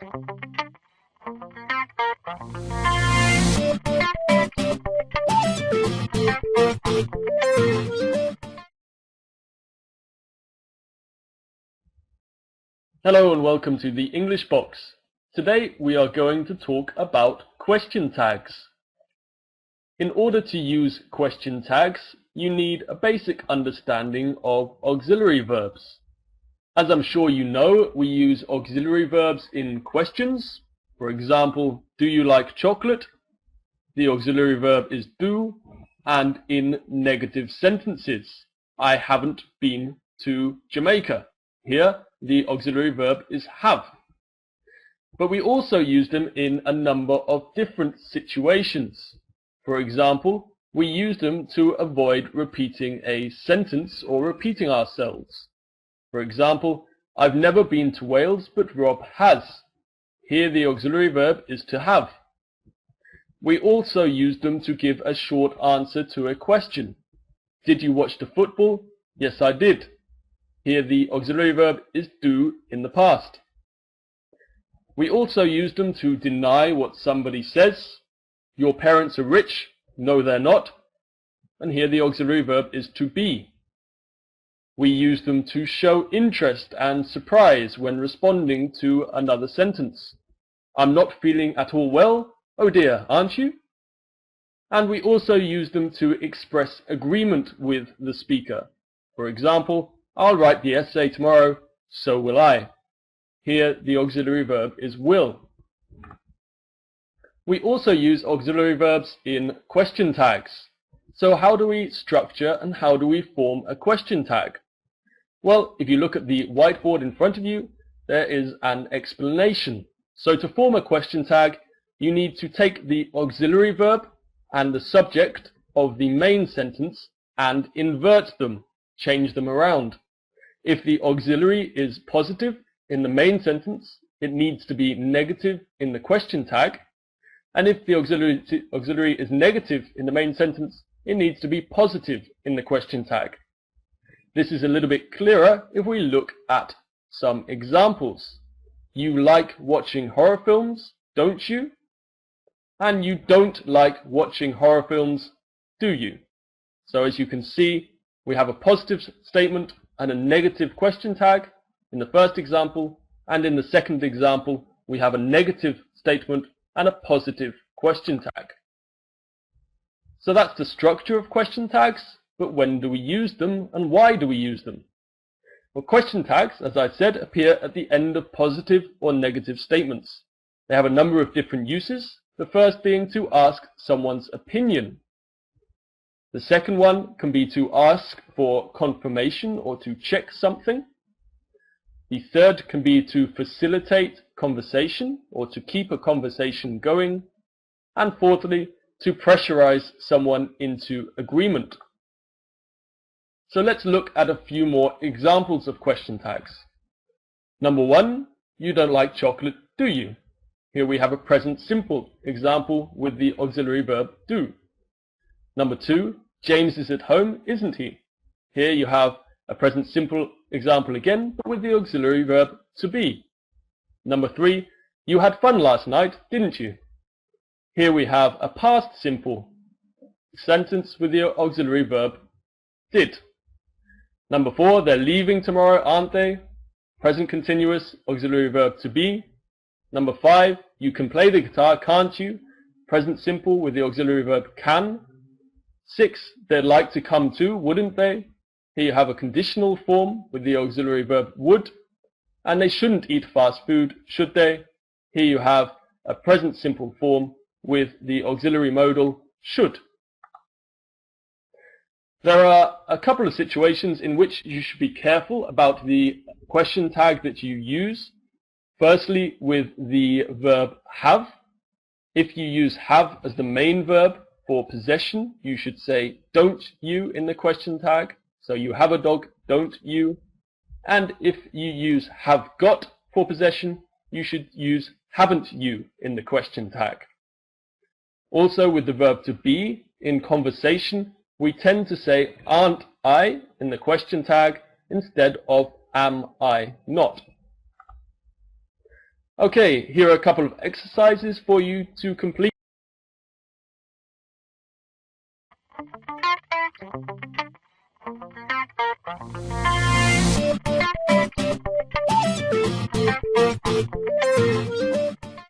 Hello and welcome to the English Box. Today we are going to talk about question tags. In order to use question tags, you need a basic understanding of auxiliary verbs. As I'm sure you know, we use auxiliary verbs in questions. For example, do you like chocolate? The auxiliary verb is do, and in negative sentences, I haven't been to Jamaica. Here, the auxiliary verb is have. But we also use them in a number of different situations. For example, we use them to avoid repeating a sentence or repeating ourselves. For example, I've never been to Wales, but Rob has. Here the auxiliary verb is to have. We also use them to give a short answer to a question. Did you watch the football? Yes, I did. Here the auxiliary verb is do in the past. We also use them to deny what somebody says. Your parents are rich. No, they're not. And here the auxiliary verb is to be. We use them to show interest and surprise when responding to another sentence. I'm not feeling at all well. Oh dear, aren't you? And we also use them to express agreement with the speaker. For example, I'll write the essay tomorrow, so will I. Here the auxiliary verb is will. We also use auxiliary verbs in question tags. So how do we structure and how do we form a question tag? Well, if you look at the whiteboard in front of you, there is an explanation. So to form a question tag, you need to take the auxiliary verb and the subject of the main sentence and invert them, change them around. If the auxiliary is positive in the main sentence, it needs to be negative in the question tag. And if the auxiliary is negative in the main sentence, it needs to be positive in the question tag. This is a little bit clearer if we look at some examples. You like watching horror films, don't you? And you don't like watching horror films, do you? So as you can see, we have a positive statement and a negative question tag in the first example, and in the second example we have a negative statement and a positive question tag. So that's the structure of question tags, but when do we use them and why do we use them? Well, question tags, as I said, appear at the end of positive or negative statements. They have a number of different uses, the first being to ask someone's opinion. The second one can be to ask for confirmation or to check something. The third can be to facilitate conversation or to keep a conversation going. And fourthly, to pressurize someone into agreement. So let's look at a few more examples of question tags. Number one, you don't like chocolate, do you? Here we have a present simple example with the auxiliary verb do. Number two, James is at home, isn't he? Here you have a present simple example again, but with the auxiliary verb to be. Number three, you had fun last night, didn't you? Here we have a past simple sentence with the auxiliary verb did. Number four, they're leaving tomorrow, aren't they? Present continuous, auxiliary verb to be. Number five, you can play the guitar, can't you? Present simple with the auxiliary verb can. 6, they'd like to come too, wouldn't they? Here you have a conditional form with the auxiliary verb would. And they shouldn't eat fast food, should they? Here you have a present simple form with the auxiliary modal should. There are a couple of situations in which you should be careful about the question tag that you use. Firstly, with the verb have. If you use have as the main verb for possession, you should say don't you in the question tag. So you have a dog, don't you? And if you use have got for possession, you should use haven't you in the question tag. Also with the verb to be, in conversation, we tend to say aren't I in the question tag instead of am I not. Okay, here are a couple of exercises for you to complete.